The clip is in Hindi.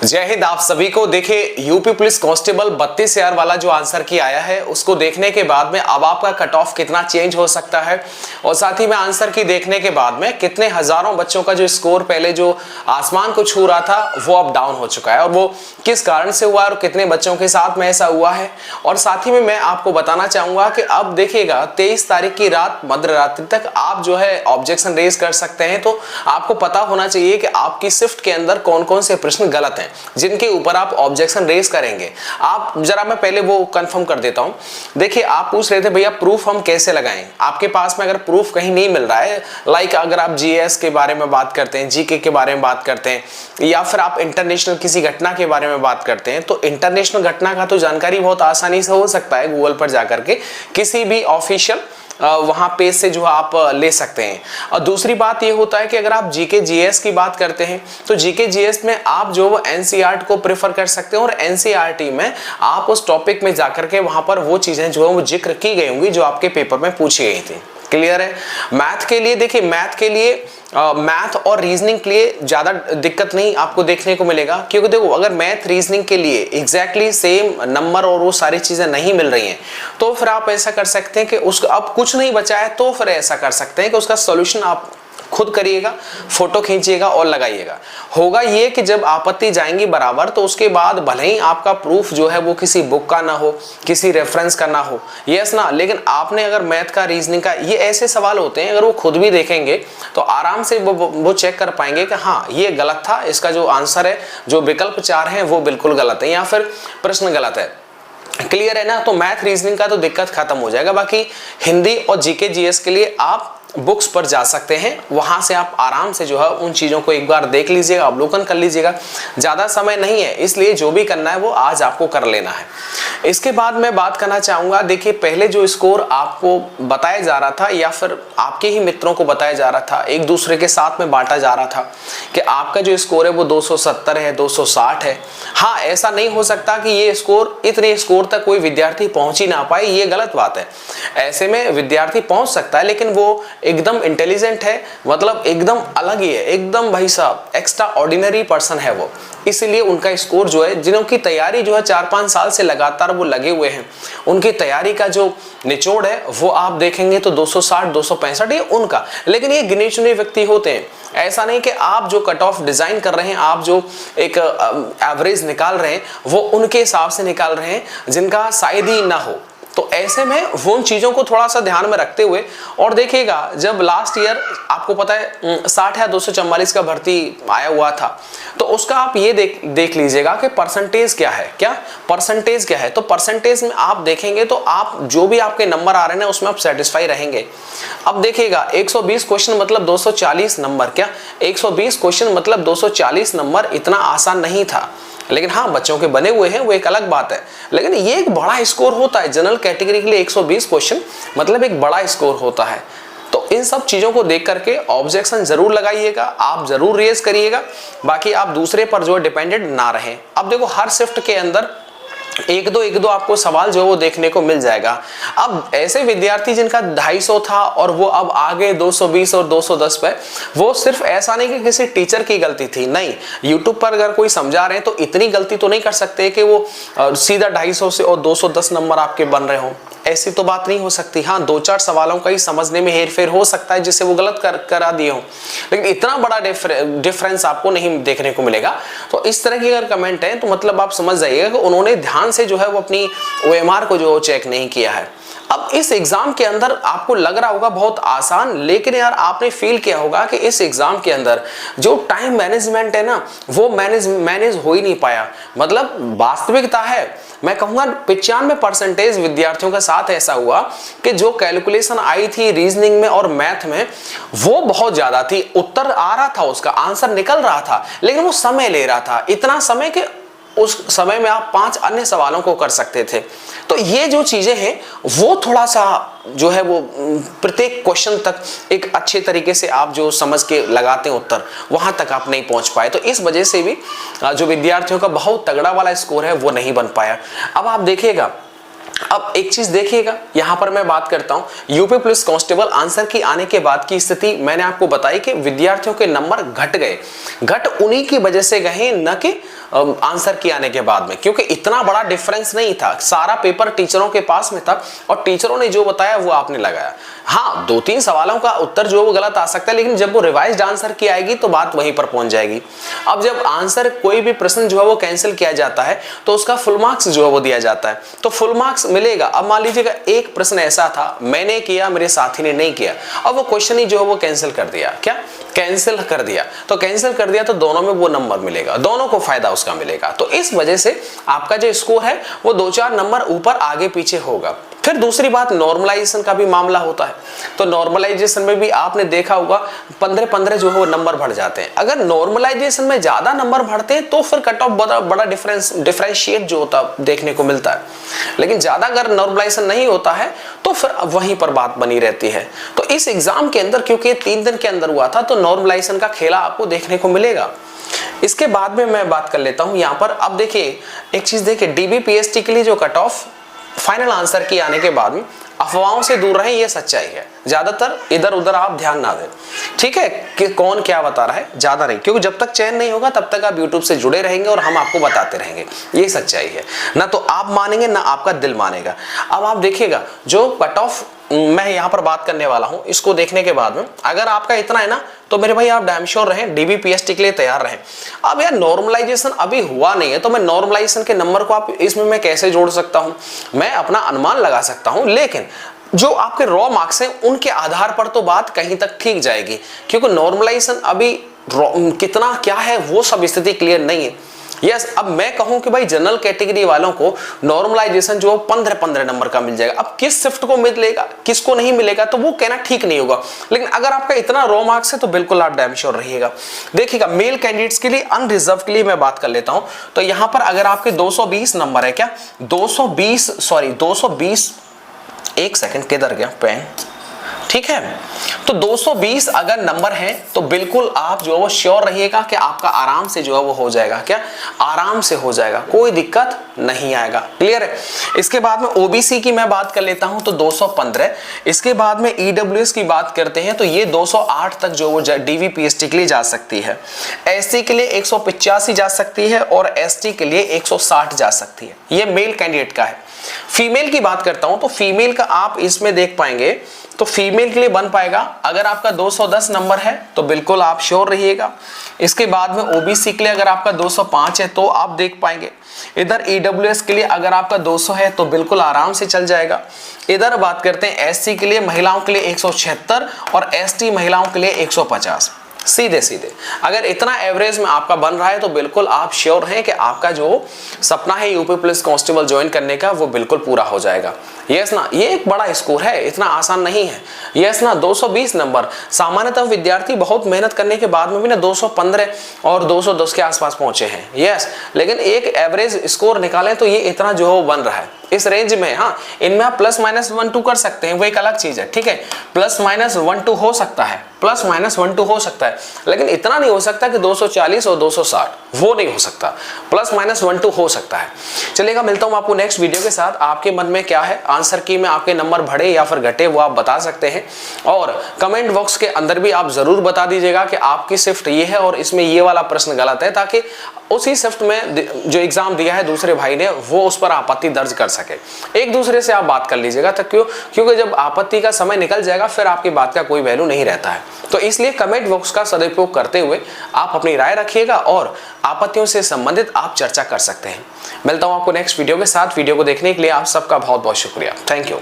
जय हिंद आप सभी को। देखिए यूपी पुलिस कांस्टेबल 32,000 वाला जो आंसर की आया है उसको देखने के बाद में अब आपका कट ऑफ कितना चेंज हो सकता है और साथ ही में आंसर की देखने के बाद में कितने हजारों बच्चों का जो स्कोर पहले जो आसमान को छू रहा था वो अब डाउन हो चुका है और वो किस कारण से हुआ और कितने बच्चों के साथ में ऐसा हुआ है। और साथ ही में मैं आपको बताना चाहूंगा कि अब देखिएगा 23 तारीख की रात मध्य रात्रि तक आप जो है ऑब्जेक्शन रेज कर सकते हैं। तो आपको पता होना चाहिए कि आपकी शिफ्ट के अंदर कौन कौन से प्रश्न गलत हैं जिनके ऊपर आप ऑब्जेक्शन रेज करेंगे। आप जरा मैं पहले वो कंफर्म कर देता हूं। देखिए आप पूछ रहे थे भैया प्रूफ हम कैसे लगाएं। आपके पास में अगर प्रूफ कहीं नहीं मिल रहा है, लाइक अगर आप जीएस के बारे में बात करते हैं, जीके के बारे में बात करते हैं या फिर आप इंटरनेशनल किसी घटना के बारे में बात करते हैं, तो इंटरनेशनल घटना का तो जानकारी बहुत आसानी से हो सकता है गूगल पर जाकर के किसी भी ऑफिशियल वहां पेज से जो आप ले सकते हैं। और दूसरी बात ये होता है कि अगर आप जीके जीएस की बात करते हैं तो जीके जीएस में आप जो वो एनसीईआरटी को प्रेफर कर सकते हैं और एनसीईआरटी में आप उस टॉपिक में जाकर के वहां पर वो चीजें जो है वो जिक्र की गई होंगी जो आपके पेपर में पूछी गई थी। क्लियर है। मैथ के लिए देखिए, मैथ के लिए मैथ और रीजनिंग के लिए ज्यादा दिक्कत नहीं आपको देखने को मिलेगा, क्योंकि देखो अगर मैथ रीजनिंग के लिए एग्जैक्टली सेम नंबर और वो सारी चीजें नहीं मिल रही हैं तो फिर आप ऐसा कर सकते हैं कि उसका अब कुछ नहीं बचा है तो फिर ऐसा कर सकते हैं कि उसका सॉल्यूशन आप खुद करिएगा, फोटो खींचिएगा और लगाइएगा। होगा ये कि जब आपत्ति जाएंगी बराबर तो उसके बाद भले ही आपका प्रूफ जो है वो किसी बुक का ना हो, किसी रेफरेंस का ना हो, यस ना, लेकिन आपने अगर मैथ का रीजनिंग का ये ऐसे सवाल होते हैं अगर वो खुद भी देखेंगे तो आराम से वो चेक कर पाएंगे कि हाँ ये गलत था, इसका जो आंसर है जो विकल्प 4 है वो बिल्कुल गलत है या फिर प्रश्न गलत है। क्लियर है ना। तो मैथ रीजनिंग का तो दिक्कत खत्म हो जाएगा। बाकी हिंदी और जीके जीएस के लिए आप बुक्स पर जा सकते हैं, वहां से आप आराम से जो है उन चीजों को एक बार देख लीजिएगा, अवलोकन कर लीजिएगा। ज्यादा समय नहीं है इसलिए जो भी करना है वो आज आपको कर लेना है। इसके बाद मैं बात करना चाहूंगा, देखिए पहले जो स्कोर आपको बताया जा रहा था या फिर आपके ही मित्रों को बताया जा रहा था, एक दूसरे के साथ में बांटा जा रहा था कि आपका जो स्कोर है वो 270 है, 260 है। हाँ, ऐसा नहीं हो सकता कि ये स्कोर इतने स्कोर तक कोई विद्यार्थी पहुंच ही ना पाए, ये गलत बात है। ऐसे में विद्यार्थी पहुंच सकता है लेकिन वो एकदम इंटेलिजेंट है, मतलब एकदम अलग ही है, एकदम भाई साहब एक्स्ट्रा ऑर्डिनरी पर्सन है वो, इसलिए उनका स्कोर जो है, जिनों की तैयारी जो है 4-5 साल से लगातार वो लगे हुए हैं, उनकी तैयारी का जो निचोड़ है वो आप देखेंगे तो 260 265 ये उनका। लेकिन ये गिने चुने व्यक्ति होते हैं, ऐसा नहीं कि आप जो कट ऑफ डिजाइन कर रहे हैं, आप जो एक एवरेज निकाल रहे हैं वो उनके हिसाब से निकाल रहे हैं जिनका शायद ही ना हो। तो ऐसे में वो उन चीजों को थोड़ा सा ध्यान में रखते हुए, और देखिएगा जब लास्ट ईयर आपको पता है 60 या 244 का भर्ती आया हुआ था तो उसका आप ये देख लीजिएगा कि परसेंटेज क्या है, परसेंटेज क्या है। तो परसेंटेज में आप देखेंगे तो आप जो भी आपके नंबर आ रहे हैं उसमें आप सेटिस्फाई रहेंगे। अब देखिएगा 120 क्वेश्चन मतलब 240 नंबर, 120 क्वेश्चन मतलब 240 नंबर इतना आसान नहीं था। लेकिन हाँ, बच्चों के बने हुए हैं वो एक अलग बात है, लेकिन ये एक बड़ा स्कोर होता है। जनरल कैटेगरी के लिए 120 क्वेश्चन मतलब एक बड़ा स्कोर होता है। तो इन सब चीजों को देख करके ऑब्जेक्शन जरूर लगाइएगा, आप जरूर रेज करिएगा। बाकी आप दूसरे पर जो डिपेंडेंट ना रहें। अब देखो हर शिफ्ट के अंदर एक दो आपको सवाल जो है वो देखने को मिल जाएगा। अब ऐसे विद्यार्थी जिनका 250 था और वो अब आगे 220 और 210 पे, वो सिर्फ ऐसा नहीं कि किसी टीचर की गलती थी, नहीं, यूट्यूब पर अगर कोई समझा रहे हैं तो इतनी गलती तो नहीं कर सकते कि वो सीधा 250 से और 210 नंबर आपके बन रहे हों, ऐसी तो बात नहीं हो सकती। हाँ, 2-4 सवालों का ही समझने में हेरफेर हो सकता है जिससे वो गलत करा दिए हों, लेकिन इतना बड़ा डिफरेंस आपको नहीं देखने को मिलेगा। तो इस तरह की अगर कमेंट है तो मतलब आप समझ जाइएगा कि उन्होंने ध्यान से जो है वो अपनी ओएमआर को जो चेक नहीं किया है। अब इस एग्जाम के अंदर आपको लग रहा होगा बहुत आसान, लेकिन यार आपने फील किया होगा कि इस एग्जाम के अंदर जो टाइम मैनेजमेंट है ना वो मैनेज हो ही नहीं पाया। मतलब वास्तविकता है, मैं कहूंगा 95% विद्यार्थियों के साथ ऐसा हुआ कि जो कैलकुलेशन आई थी रीजनिंग में और मैथ में वो बहुत ज्यादा थी, उत्तर आ रहा था, उसका आंसर निकल रहा था, लेकिन वो समय ले रहा था, इतना समय कि उस समय में आप 5 अन्य सवालों को कर सकते थे। तो ये जो चीजें हैं वो थोड़ा सा जो है वो प्रत्येक क्वेश्चन तक एक अच्छे तरीके से आप जो समझ के लगाते हैं उत्तर, वहां तक आप नहीं पहुंच पाए। तो इस वजह से भी जो विद्यार्थियों का बहुत तगड़ा वाला स्कोर है वो नहीं बन पाया। अब आप देखिएगा, अब एक चीज देखिएगा, यहां पर मैं बात करता हूं यूपी पुलिस कांस्टेबल आंसर की आने के बाद की स्थिति मैंने आपको बताई कि विद्यार्थियों के नंबर घट गए, घट उन्हीं की वजह से गए न कि आंसर की आने के बाद में, क्योंकि इतना बड़ा डिफरेंस नहीं था। सारा पेपर टीचरों के पास में था और टीचरों ने जो बताया वो आपने लगाया। हाँ, 2-3 सवालों का उत्तर जो वो गलत आ सकता है, लेकिन जब वो रिवाइज्ड आंसर की आएगी तो बात वहीं पर पहुंच जाएगी। अब जब आंसर कोई भी प्रश्न जो है वो कैंसिल किया जाता है तो उसका फुल मार्क्स जो है वो दिया जाता है, तो फुल मार्क्स मिलेगा। अब मान लीजिएगा एक प्रश्न ऐसा था, मैंने किया, मेरे साथी ने नहीं किया, अब वो क्वेश्चन ही जो है वो कैंसिल कर दिया। क्या कैंसिल कर दिया? तो कैंसिल कर दिया तो दोनों में वो नंबर मिलेगा, दोनों को फायदा उसका मिलेगा। तो इस वजह से आपका जो स्कोर है वो 2-4 नंबर ऊपर आगे पीछे होगा। फिर दूसरी बात, नॉर्मलाइजेशन का भी मामला होता है। तो नॉर्मलाइजेशन में भी आपने देखा होगा 15-15 जो है वो नंबर बढ़ जाते हैं। अगर नॉर्मलाइजेशन में ज्यादा नंबर बढ़ते हैं तो फिर कट ऑफ बड़ा डिफरेंशिएट जो होता देखने को मिलता है, लेकिन ज्यादा अगर नॉर्मलाइजेशन नहीं होता है तो फिर वहीं पर बात बनी रहती है। तो इस एग्जाम के अंदर, क्योंकि 3 दिन के अंदर हुआ था, तो नॉर्मलाइजेशन का खेला आपको देखने को मिलेगा। इसके बाद में मैं बात कर लेता हूं यहां पर। अब देखिए एक चीज देखिए, डीबीपीएसटी के लिए जो कट ऑफ फाइनल आंसर की आने के बाद में अफवाहों से दूर रहें, ये सच्चाई है। ज्यादातर इधर उधर आप ध्यान ना दें, ठीक है, कि कौन क्या बता रहा है, ज्यादा नहीं, क्योंकि जब तक चयन नहीं होगा तब तक आप YouTube से जुड़े रहेंगे और हम आपको बताते रहेंगे। ये सच्चाई है, ना तो आप मानेंगे ना आपका दिल मानेगा। अब आप देखिएगा जो कट ऑफ मैं यहाँ पर बात करने वाला हूँ, इसको देखने के बाद में अगर आपका इतना है ना तो मेरे भाई आप डैम श्योर रहें, डीबीपीएसटी के लिए तैयार रहें। अब यार नॉर्मलाइजेशन अभी हुआ नहीं है, तो मैं नॉर्मलाइजेशन के नंबर को आप इसमें मैं कैसे जोड़ सकता हूँ? मैं अपना अनुमान लगा सकता हूँ, लेकिन जो आपके रॉ मार्क्स हैं उनके आधार पर तो बात कहीं तक ठीक जाएगी, क्योंकि नॉर्मलाइजेशन अभी कितना क्या है वो सब स्थिति क्लियर नहीं है। यस, अब मैं कहूं कि भाई जनरल कैटेगरी वालों को नॉर्मलाइजेशन जो 15-15 नंबर का मिल जाएगा। अब किस शिफ्ट को मिलेगा किसको नहीं मिलेगा तो वो कहना ठीक नहीं होगा, लेकिन अगर आपका इतना रॉ मार्क्स है तो बिल्कुल आप डैम श्योर रहिएगा। देखिएगा मेल कैंडिडेट्स के लिए, अनरिजर्व के लिए मैं बात कर लेता हूं, तो यहां पर अगर आपके 220 नंबर है, क्या 220 एक सेकंड किधर गया पेन, ठीक है, तो 220 अगर नंबर है तो बिल्कुल आप जो है वो श्योर रहिएगा कि आपका आराम से जो है वो हो जाएगा। क्या आराम से हो जाएगा, कोई दिक्कत नहीं आएगा। क्लियर है? इसके बाद में ओबीसी की मैं बात कर लेता हूं तो 215। इसके बाद में ईडब्ल्यूएस की बात करते हैं तो ये 208 तक जो वो डीवीपीएसटी के लिए जा सकती है। एससी के लिए 185 जा सकती है और एसटी के लिए 160 जा सकती है। ये मेल कैंडिडेट का है। फीमेल की बात करता हूं तो फीमेल का आप इसमें देख पाएंगे, तो फीमेल के लिए बन पाएगा अगर आपका 210 नंबर है तो बिल्कुल आप श्योर रहिएगा। इसके बाद में ओबीसी के लिए अगर आपका 205 है तो आप देख पाएंगे। इधर ईडब्ल्यूएस के लिए अगर आपका 200 है तो बिल्कुल आराम से चल जाएगा। इधर बात करते हैं एससी के लिए, महिलाओं के लिए 176 और एसटी महिलाओं के लिए 150। सीधे सीधे अगर इतना एवरेज में आपका बन रहा है तो बिल्कुल आप श्योर हैं कि आपका जो सपना है यूपी पुलिस कांस्टेबल ज्वाइन करने का वो बिल्कुल पूरा हो जाएगा। यस ना, ये एक बड़ा स्कोर है, इतना आसान नहीं है। यस ना, 220 नंबर सामान्यतः विद्यार्थी बहुत मेहनत करने के बाद में भी ना 215 और 210 के आसपास पहुंचे हैं। यस, लेकिन एक एवरेज स्कोर निकालें तो ये इतना जो है बन रहा है इस रेंज में। हाँ, इनमें आप +-1-2 कर सकते हैं, वो एक अलग चीज है, ठीक है, +-1-2 हो सकता है, +-1-2 हो सकता है, लेकिन इतना नहीं हो सकता कि 240 और 260, वो नहीं हो सकता। +-1-2 हो सकता है। चलेगा, मिलता हूं आपको नेक्स्ट वीडियो के साथ। आपके मन में क्या है, आंसर की में आपके नंबर बढ़े या फिर घटे वो आप बता सकते हैं, और कमेंट बॉक्स के अंदर भी आप जरूर बता दीजिएगा कि आपकी शिफ्ट ये है और इसमें ये वाला प्रश्न गलत है, ताकि उसी शिफ्ट में जो एग्जाम दिया है दूसरे भाई ने वो उस पर आपत्ति दर्ज कर सके। एक दूसरे से आप बात कर लीजिएगा, तो क्योंकि जब आपत्ति का समय निकल जाएगा फिर आपकी बात का कोई वैल्यू नहीं रहता है। तो इसलिए कमेंट बॉक्स का सदुपयोग करते हुए आप अपनी राय रखिएगा और आपत्तियों से संबंधित आप चर्चा कर सकते हैं। मिलता हूं आपको नेक्स्ट वीडियो के साथ। वीडियो को देखने के लिए आप सबका बहुत बहुत शुक्रिया। Thank you.